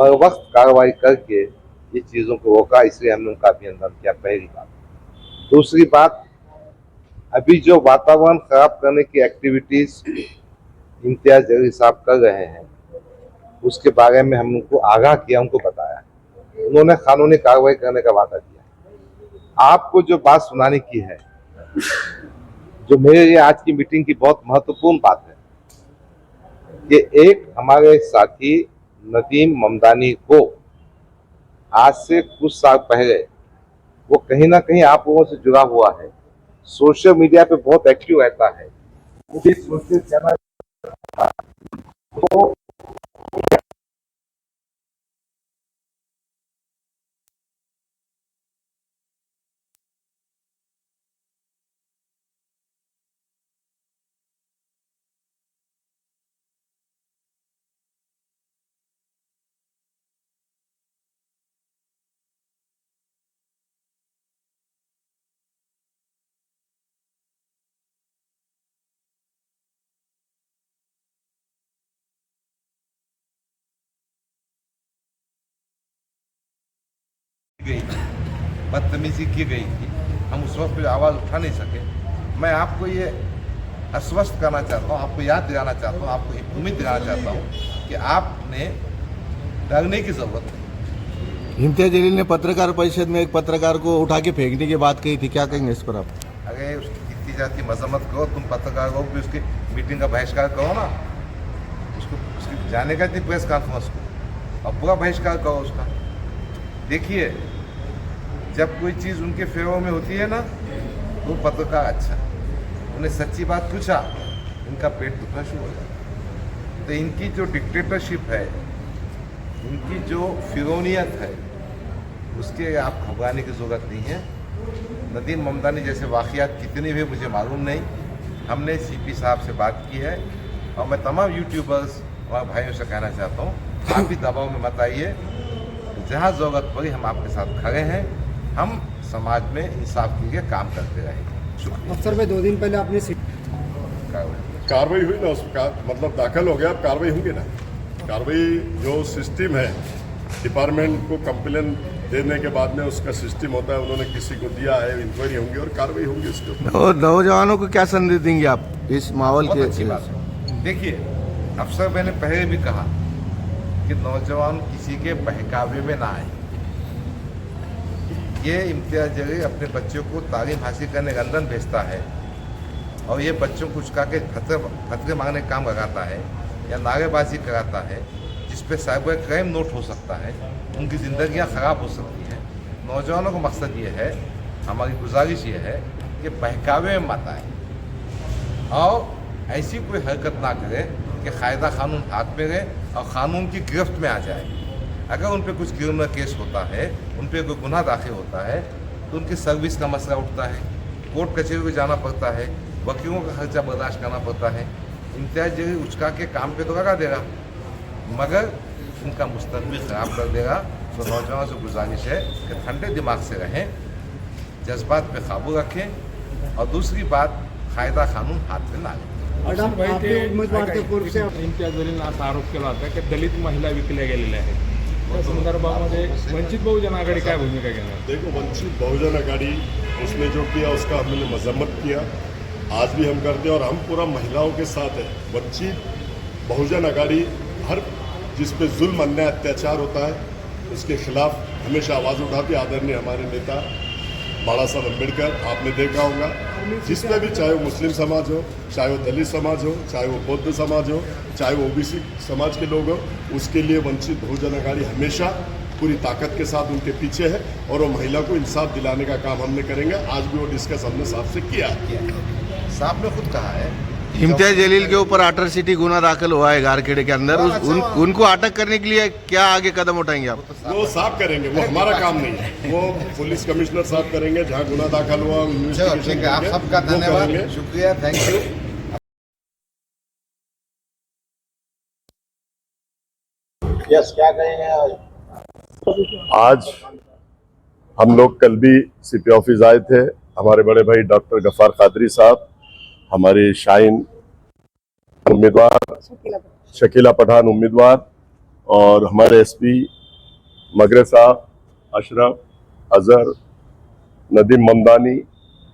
बर वक्त कार्रवाई करके ये चीज़ों को रोका, इसलिए हमने उनका अभिनंदन किया। पहली बात। दूसरी बात, अभी जो वातावरण खराब करने की एक्टिविटीज इम्तियाज जलील साहब कर रहे हैं, उसके बारे में हम उनको आगाह किया, उनको बताया। उन्होंने कानूनी कार्रवाई करने का वादा किया। आपको जो बात सुनाने की है, जो मेरे लिए आज की मीटिंग की बहुत महत्वपूर्ण बात है कि एक हमारे साथी नदीम ममदानी को आज से कुछ साल पहले, वो कहीं ना कहीं आप लोगों से जुड़ा हुआ है, सोशल मीडिया पे बहुत एक्टिव रहता है, मुझे सोशल चैनल तो गई थी, बदतमीजी की गई थी, हम उस वक्त आवाज़ उठा नहीं सके। मैं आपको ये आश्वस्त करना चाहता हूँ, आपको याद दिलाना चाहता हूँ, आपको उम्मीद दिलाना चाहता हूँ कि आपने डरने की जरूरत नहीं। इम्तियाज जलील ने पत्रकार परिषद में एक पत्रकार को उठा के फेंकने की बात कही थी, क्या कहेंगे इस पर आप? अगर उसकी कितनी जाती मजम्मत करो, तुम पत्रकार को भी उसकी मीटिंग का बहिष्कार करो ना, उसकी जाने का थी प्रेस कॉन्फ्रेंस को, और पूरा बहिष्कार करो उसका। देखिए, जब कोई चीज़ उनके फेवर में होती है ना, तो पत्रकार अच्छा, उन्हें सच्ची बात पूछा, इनका पेट दुखना शुरू हो जाता। तो इनकी जो डिक्टेटरशिप है, इनकी जो फिरौनियत है, उसके आप घबराने की ज़रूरत नहीं है। नदीम ममदानी जैसे वाक़यात कितने भी मुझे मालूम नहीं, हमने सीपी साहब से बात की है, और मैं तमाम यूट्यूबर्स और भाइयों से कहना चाहता हूँ, आप भी दबाव में मत आइए, जहाँ ज़रूरत पड़ी हम आपके साथ खड़े हैं, हम समाज में इंसाफ के लिए काम करते रहेंगे। शुक्रिया। अफसर भाई, 2 दिन पहले आपने कार्रवाई हुई ना, उसका मतलब दाखिल हो गया, अब कार्रवाई होंगी ना। कार्रवाई जो सिस्टम है, डिपार्टमेंट को कंप्लेन देने के बाद में उसका सिस्टम होता है, उन्होंने किसी को दिया है, इंक्वायरी होंगी और कार्रवाई होंगी उसके ऊपर। और नौजवानों को क्या संदेश देंगे आप इस माहौल बहुत के? अच्छी बात है। देखिए, अफसर मैंने पहले भी कहा कि नौजवान किसी के बहकावे में ना आए। ये इम्तियाज जलील अपने बच्चों को तालीम हासिल करने लंदन भेजता है, और ये बच्चों को उचका के फतवे मांगने का काम लगाता है या नारेबाजी कराता है, जिस पे साइबर क्राइम नोट हो सकता है, उनकी ज़िंदगियां ख़राब हो सकती हैं। नौजवानों का मकसद ये है, हमारी गुजारिश ये है कि बहकावे में मत आए और ऐसी कोई हरकत ना करे कि कायदा कानून हाथ में रहे और क़ानून की गिरफ्त में आ जाए। अगर उन पर कुछ क्रिमिनल केस होता है, उन पर कोई गुनाह दाखिल होता है, तो उनकी सर्विस का मसला उठता है, कोर्ट कचहरी को जाना पड़ता है, वकीलों का खर्चा बर्दाश्त करना पड़ता है। इम्तियाज जलील उचका के काम पे तो लगा देगा, मगर उनका मुस्तकबिल ख़राब कर देगा। तो नौजवानों से गुजारिश है कि ठंडे दिमाग से रहें, जज्बात पे काबू रखें, और दूसरी बात, कायदा कानून हाथ में ना लें। इम्तियाज जलीलने असा आरोप केला होता की दलित महिला विकल्या गेलेल्या आहेत, त्या संदर्भामध्ये वंचित बहुजन आघाडी काय भूमिका घेणार? देखो, वंचित बहुजन आघाड़ी उसने जो किया उसका हमने मजम्मत किया, आज भी हम करते हैं, और हम पूरा महिलाओं के साथ है। वंचित बहुजन आघाड़ी हर जिस पे जुल्म अन्याय अत्याचार होता है उसके खिलाफ हमेशा आवाज़ उठाती। आदरणीय हमारे नेता बाला साहब अम्बेडकर, आपने देखा होगा, जिस पे भी, चाहे वो मुस्लिम समाज हो, चाहे वो दलित समाज हो, चाहे वो बौद्ध समाज हो, चाहे वो ओबीसी समाज के लोग हो, उसके लिए वंचित बहुजन आघाड़ी हमेशा पूरी ताकत के साथ उनके पीछे है, और वो महिला को इंसाफ दिलाने का काम हमने करेंगे। आज भी वो डिस्कस हमने साहब से किया। साहब ने खुद कहा है, इम्तियाज जलील के ऊपर अट्रॉसिटी गुना दाखिल हुआ है गारखेड़े के अंदर, उनको अटक करने के लिए क्या आगे कदम उठाएंगे आप? वो साफ करेंगे, वो हमारा काम नहीं है, वो पुलिस कमिश्नर साफ करेंगे। जहाँ गुना दाखिल हुआ ठीक है। आप सबका धन्यवाद, शुक्रिया, थैंक यू। यस, क्या कहेंगे? आज हम लोग कल भी सीपी ऑफिस आए थे, हमारे बड़े भाई डॉक्टर गफ्फार कादरी साहब, हमारी शाइन उम्मीदवार शकीला पठान उम्मीदवार, और हमारे एसपी मगरे साहब, अशरफ, अजहर, नदीम ममदानी,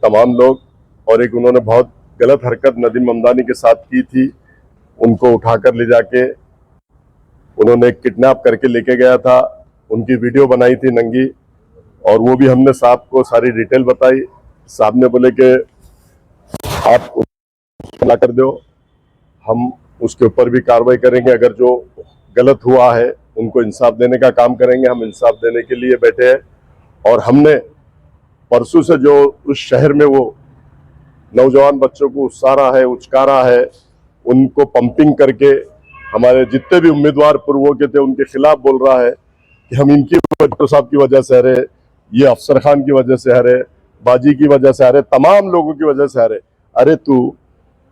तमाम लोग, और एक उन्होंने बहुत गलत हरकत नदीम ममदानी के साथ की थी, उनको उठाकर ले जाके उन्होंने किडनैप करके लेके गया था, उनकी वीडियो बनाई थी नंगी, और वो भी हमने साहब को सारी डिटेल बताई। साहब ने बोले कि आप ला कर दो, हम उसके ऊपर भी कार्रवाई करेंगे, अगर जो गलत हुआ है उनको इंसाफ देने का काम करेंगे। हम इंसाफ देने के लिए बैठे हैं, और हमने परसों से जो उस शहर में वो नौजवान बच्चों को उसारा है, उचकारा है, उनको पंपिंग करके हमारे जितने भी उम्मीदवार पूर्वों के थे उनके खिलाफ बोल रहा है कि हम इनकी डॉक्टर साहब की वजह से हरे, ये अफसर खान की वजह से हरे, बाजी की वजह से हरे, तमाम लोगों की वजह से हरे। अरे तू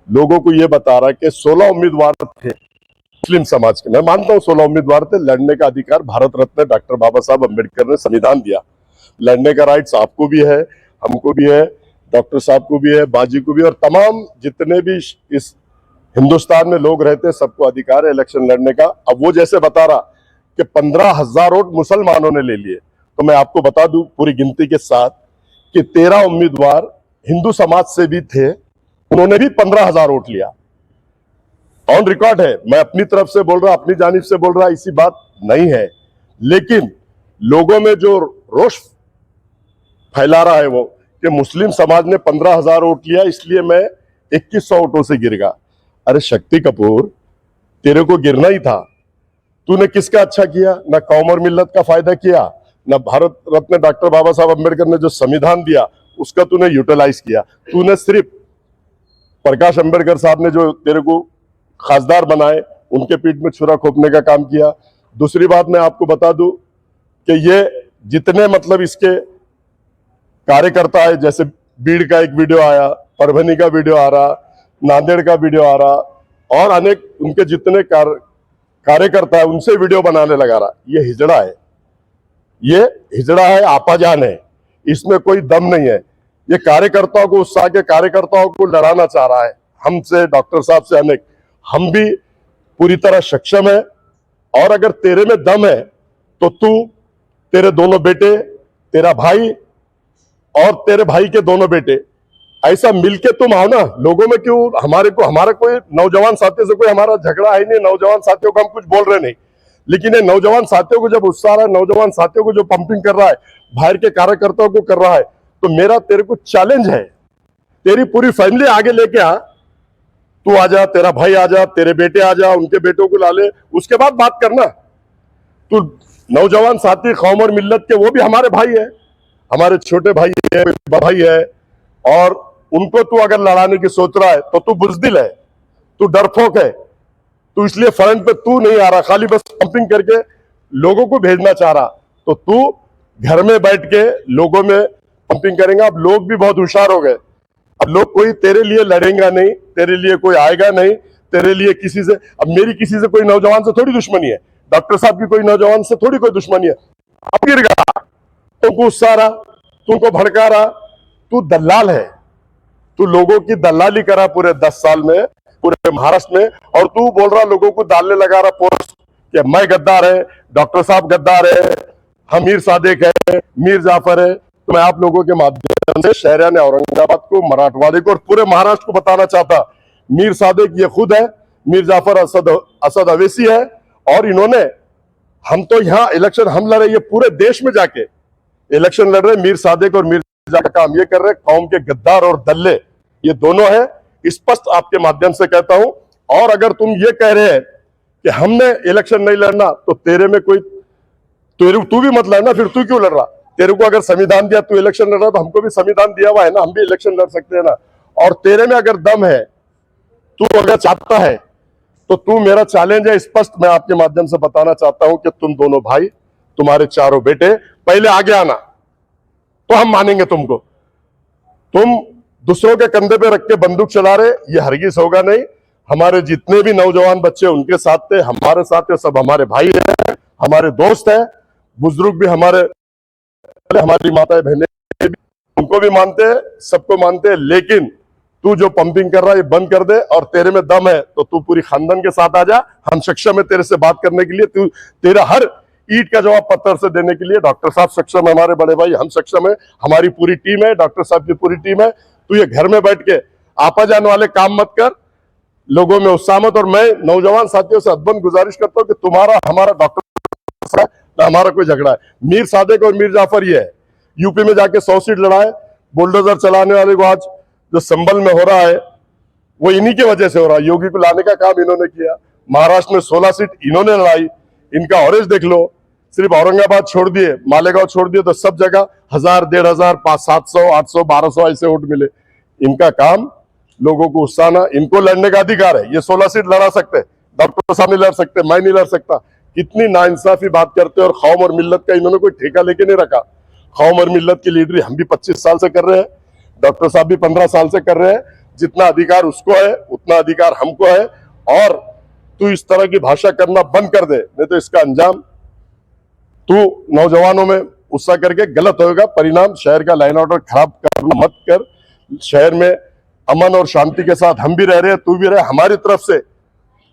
लोगों को ये बता रहा कि 16 उम्मीदवार थे मुस्लिम समाज के, मैं मानता हूँ 16 उम्मीदवार थे, लड़ने का अधिकार भारत रत्न डॉक्टर बाबा साहब अम्बेडकर ने संविधान दिया, लड़ने का राइट्स आपको भी है, हमको भी है, डॉक्टर साहब को भी है, बाजी को भी, और तमाम जितने भी इस हिंदुस्तान में लोग रहते हैं सबको अधिकार है इलेक्शन लड़ने का। अब वो जैसे बता रहा कि 15,000 वोट मुसलमानों ने ले लिए, तो मैं आपको बता दूं पूरी गिनती के साथ कि 13 उम्मीदवार हिंदू समाज से भी थे, उन्होंने भी 15,000 वोट लिया। ऑन रिकॉर्ड है, मैं अपनी तरफ से बोल रहा, अपनी जानिब से बोल रहा, इसी बात नहीं है, लेकिन लोगों में जो रोष फैला रहा है वो कि मुस्लिम समाज ने 15,000 वोट लिया इसलिए मैं 2100 वोटों से गिर गया। अरे शक्ति कपूर, तेरे को गिरना ही था, तूने किसका अच्छा किया? ना कौम और मिल्लत का फायदा किया, ना भारत रत्न डॉक्टर बाबा साहब अम्बेडकर ने जो संविधान दिया उसका तूने यूटिलाइज किया। तूने सिर्फ प्रकाश अम्बेडकर साहब ने जो तेरे को खासदार बनाए उनके पीठ में छुरा खोपने का काम किया। दूसरी बात मैं आपको बता दूं कि ये जितने मतलब इसके कार्यकर्ता है, जैसे बीड़ का एक वीडियो आया, परभनी का वीडियो आ रहा, नांदेड़ का वीडियो आ रहा, और अनेक उनके जितने कार्यकर्ता है उनसे वीडियो बनाने लगा रहा, ये हिजड़ा है, ये हिजड़ा है, आपाजान है, इसमें कोई दम नहीं है। ये कार्यकर्ताओं को, उत्साह के कार्यकर्ताओं को डराना चाह रहा है, हमसे, डॉक्टर साहब से, अनेक। हम भी पूरी तरह सक्षम है, और अगर तेरे में दम है तो तू, तेरे दोनों बेटे, तेरा भाई और तेरे भाई के दोनों बेटे, ऐसा मिलके तुम आओ ना। लोगों में क्यों, हमारा कोई नौजवान साथियों से कोई हमारा झगड़ा है नहीं, नौजवान साथियों को हम कुछ बोल रहे नहीं, लेकिन ये नौजवान साथियों को जब उत्साह रहा है, नौजवान साथियों को जो पंपिंग कर रहा है, बाहर के कार्यकर्ताओं को कर रहा है, तो मेरा तेरे को चैलेंज है, तेरी पूरी फैमिली आगे लेके आ, तू आ जा, तेरा भाई आ जा, तेरे बेटे आ जा, उनके बेटों को ला ले, उसके बाद बात करना। तू नौजवान साथी कौम और मिल्लत के, वो भी हमारे भाई है, हमारे छोटे भाई है, भाई है, और उनको तू अगर लड़ाने की सोच रहा है तो तू बुजदिल है, तू डरपोक है, तू इसलिए फ्रंट पे तू नहीं आ रहा, खाली बस पंपिंग करके लोगों को भेजना चाह रहा, तो तू घर में बैठ के लोगों में पंपिंग करेगा। अब लोग भी बहुत होशियार हो गए, अब लोग कोई तेरे लिए लड़ेगा नहीं, तेरे लिए कोई आएगा नहीं, तेरे लिए किसी से, अब मेरी किसी से कोई नौजवान से थोड़ी दुश्मनी है, डॉक्टर साहब की कोई नौजवान से थोड़ी कोई दुश्मनी है। अब गिर गया, तुमको उत्साह रहा, तुमको भड़का रहा, तू दलाल है, तू लोगों की दलाली करा पूरे 10 साल में, पूरे महाराष्ट्र में, और तू बोल रहा लोगों को डालने लगा रहा पोस्ट कि मैं गद्दार है, डॉक्टर साहब गद्दार है, हम मीर सादिक है, मीर जाफर है। तो मैं आप लोगों के माध्यम से शहरियान औरंगाबाद को, मराठवाड़े को और पूरे महाराष्ट्र को बताना चाहता, मीर सादिक ये खुद है, मीर जाफर असद अवैसी है, और इन्होंने, हम तो यहाँ इलेक्शन हम लड़ रहे, ये पूरे देश में जाके इलेक्शन लड़ रहे, मीर सादिक और मीर का काम ये कर रहे, कौम के गद्दार और दल्ले ये दोनों है, स्पष्ट आपके माध्यम से कहता हूं। और अगर तुम ये कह रहे हैं कि हमने इलेक्शन नहीं लड़ना, तो तेरे में कोई, तू भी मत लड़ना, फिर तू क्यों लड़ रहा? तेरे को अगर संविधान दिया, तू इलेक्शन लड़ रहा, तो हमको भी संविधान दिया हुआ है ना, हम भी इलेक्शन लड़ सकते हैं ना। और तेरे में अगर दम है, तू अगर चाहता है, तो तू, मेरा चैलेंज है स्पष्ट, मैं आपके माध्यम से बताना चाहता हूं कि तुम दोनों भाई, तुम्हारे चारों बेटे पहले आगे आना, तो हम मानेंगे तुमको। तुम दूसरों के कंधे पे रख के बंदूक चला रहे, ये हरगिज होगा नहीं। हमारे जितने भी नौजवान बच्चे उनके साथ थे, हमारे साथ थे, सब हमारे भाई हैं, हमारे दोस्त हैं, बुजुर्ग भी हमारे, हमारी माताएं बहनें भी, उनको भी मानते हैं, सबको मानते हैं, लेकिन तू जो पंपिंग कर रहा है ये बंद कर दे, और तेरे में दम है तो तू पूरी खानदान के साथ आ जा, हम सक्षम है तेरे से बात करने के लिए। तू तेरा हर ईट का जवाब पत्थर से देने के लिए डॉक्टर साहब सक्षम है, हमारे बड़े भाई हम सक्षम है, हमारी पूरी टीम है, डॉक्टर साहब की पूरी टीम है। तू ये घर में बैठ के आपा जाने वाले काम मत कर, लोगों में उत्साह मत। और मैं नौजवान साथियों से अदबन गुजारिश करता हूं कि तुम्हारा हमारा डॉक्टर ना हमारा कोई झगड़ा है। मीर सादिक और मीर जाफर ये है, यूपी में जाके 100 सीट लड़ाए, बुलडोजर चलाने वाले को आज जो संभल में हो रहा है वो इन्हीं की वजह से हो रहा है। योगी को लाने का काम इन्होंने किया, महाराष्ट्र में 16 सीट इन्होंने लड़ाई, इनका ऑरेंज देख लो, सिर्फ औरंगाबाद छोड़ दिए, मालेगांव छोड़ दिए तो सब जगह 1000, 1500, 700, 800, 1200 ऐसे वोट मिले। इनका काम लोगों को उत्साहना, इनको लड़ने का अधिकार है, ये 16 सीट लड़ा सकते, डॉक्टर साहब नहीं लड़ सकते, मैं नहीं लड़ सकता। कितनी नाइंसाफी बात करते हैं। और कौम और मिल्लत का इन्होंने कोई ठेका लेके नहीं रखा। कौम और मिल्लत की लीडरी हम भी 25 साल से कर रहे हैं, डॉक्टर साहब भी 15 साल से कर रहे हैं। जितना अधिकार उसको है उतना अधिकार हमको है। और तू इस तरह की भाषा करना बंद कर दे, नहीं तो इसका अंजाम तू नौजवानों में उत्साह करके गलत होगा। परिणाम शहर का लाइन ऑर्डर खराब करना मत कर। शहर में अमन और शांति के साथ हम भी रह रहे हैं, तू भी रहे, हमारी तरफ से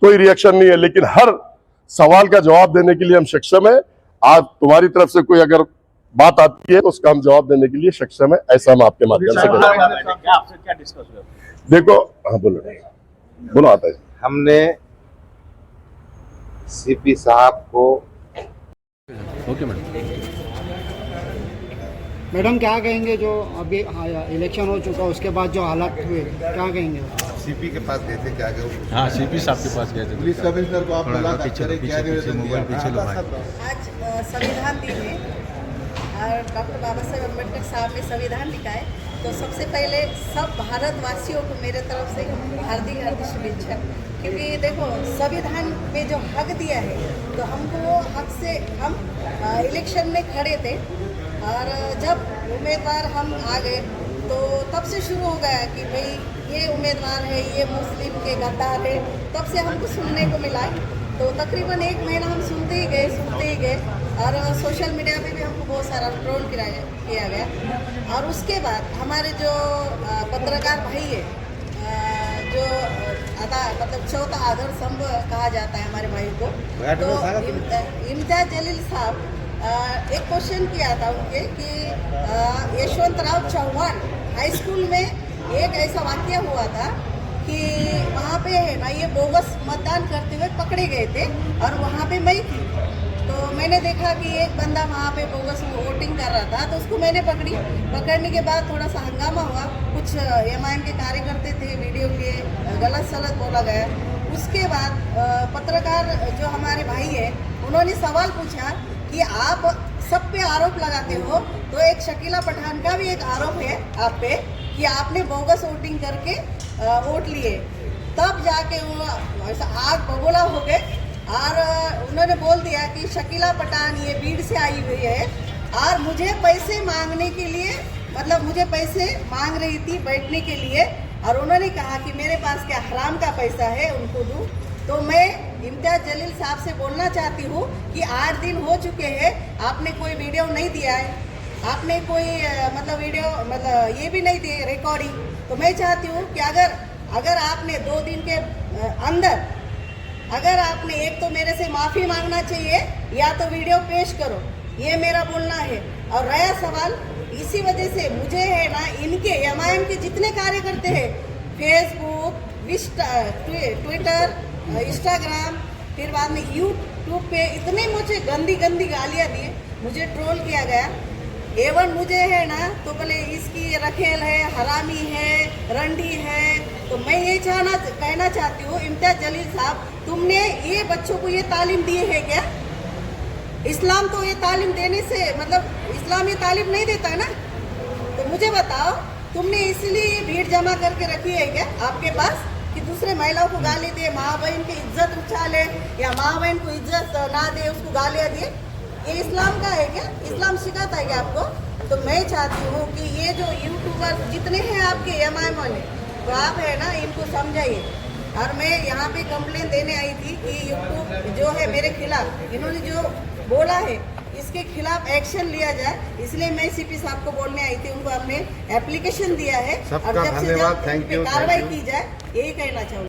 कोई रिएक्शन नहीं है, लेकिन हर सवाल का जवाब देने के लिए हम सक्षम है। आज तुम्हारी तरफ से कोई अगर बात आती है तो उसका हम जवाब देने के लिए सक्षम है, ऐसा हम आपके माध्यम से कहते हैं। देखो, हाँ बोलो आता है। हमने सीपी साहब को ओके मैडम। मैडम क्या कहेंगे जो अभी इलेक्शन हो चुका उसके बाद जो हालात हुए, क्या कहेंगे? सीपी के पास गए थे, क्या गए? हाँ, सीपी साहब के पास गए थे। पुलिस कमिश्नर को आप मुलाकात करें, क्या निवेदन दिया? आज संविधान दिन है और डॉक्टर बाबा साहेब अम्बेडकर साहब ने संविधान लिखा है, तो सबसे पहले सब भारतवासियों को मेरे तरफ से हार्दिक हार्दिक शुभेच्छा। क्योंकि देखो, संविधान में जो हक दिया है तो हमको वो हक से हम इलेक्शन में खड़े थे, और जब उम्मीदवार हम आ गए तो तब से शुरू हो गया कि भाई ये उम्मीदवार है, ये मुस्लिम के गद्दार है, तब से हमको सुनने को मिला। तो तकरीबन 1 महीना हम सुनते ही गए और सोशल मीडिया पे भी हमको बहुत सारा ट्रोल किया गया। और उसके बाद हमारे जो पत्रकार भाई है, जो मतलब चौथा आदर स्तंभ कहा जाता है हमारे भाई को, तो इम्तियाज जलील साहब एक क्वेश्चन किया था उनके कि यशवंतराव चौहान हाई स्कूल में एक ऐसा वाकया हुआ था कि वहाँ पे है ना ये बोगस मतदान करते हुए पकड़े गए थे, और वहाँ पे मैं थी। तो मैंने देखा कि एक बंदा वहाँ पे बोगस वोटिंग कर रहा था, तो उसको मैंने पकड़ने के बाद थोड़ा सा हंगामा हुआ। कुछ एमआईएम के कार्यकर्ता थे, वीडियो लिए, गलत सलत बोला गया। उसके बाद पत्रकार जो हमारे भाई है उन्होंने सवाल पूछा कि आप सब पे आरोप लगाते हो, तो एक शकीला पठान का भी एक आरोप है आप पे कि आपने बोगस वोटिंग करके वोट लिए। तब जाके वो आग बबूला हो गए और उन्होंने बोल दिया कि शकीला पठान ये भीड़ से आई हुई है और मुझे पैसे मांगने के लिए, मतलब मुझे पैसे मांग रही थी बैठने के लिए, और उन्होंने कहा कि मेरे पास क्या हराम का पैसा है उनको दूँ। तो मैं इम्तियाज जलील साहब से बोलना चाहती हूँ कि 8 दिन हो चुके हैं, आपने कोई वीडियो नहीं दिया है, आपने कोई मतलब वीडियो मतलब ये भी नहीं दी रिकॉर्डिंग। तो मैं चाहती हूँ कि अगर आपने 2 दिन के अंदर अगर आपने एक तो मेरे से माफ़ी मांगना चाहिए या तो वीडियो पेश करो, ये मेरा बोलना है। और रहा सवाल, इसी वजह से मुझे है ना इनके एमआईएम के जितने कार्यकर्ता हैं, फेसबुक, ट्विटर, इंस्टाग्राम, फिर बाद में यूट्यूब पे इतने मुझे गंदी गालियाँ दी, मुझे ट्रोल किया गया। एवन मुझे है ना तो बोले इसकी रखेल है, हरामी है, रंडी है। तो मैं ये कहना चाहती हूँ इम्तियाज जलील साहब, तुमने ये बच्चों को ये तालीम दी है क्या? इस्लाम तो ये तालीम देने से मतलब इस्लाम ये तालीम नहीं देता है ना। तो मुझे बताओ, तुमने इसलिए भीड़ जमा करके रखी है क्या आपके पास कि दूसरे महिलाओं को गाली दे, माँ बहन की इज्जत उछाले या माँ बहन को इज्जत ना दे, उसको गालियाँ दे? ये इस्लाम का है क्या? इस्लाम सिखाता है क्या आपको? तो मैं चाहती हूँ कि ये जो यूट्यूबर जितने हैं आपके एमआईएम वाले, तो आप है ना इनको समझाइए। और मैं यहाँ पे कंप्लेन देने आई थी कि यूट्यूब जो है मेरे खिलाफ इन्होंने जो बोला है, इस इसके खिलाफ एक्शन लिया जाए। इसलिए मैं सीपी साहब को बोलने आई थी, उनको हमने एप्लीकेशन दिया है और सबका जब से धन्यवाद, जल्द थैंक उन पे यू, कार्रवाई थैंक यू। की जाए, यही कहना चाहूँगी।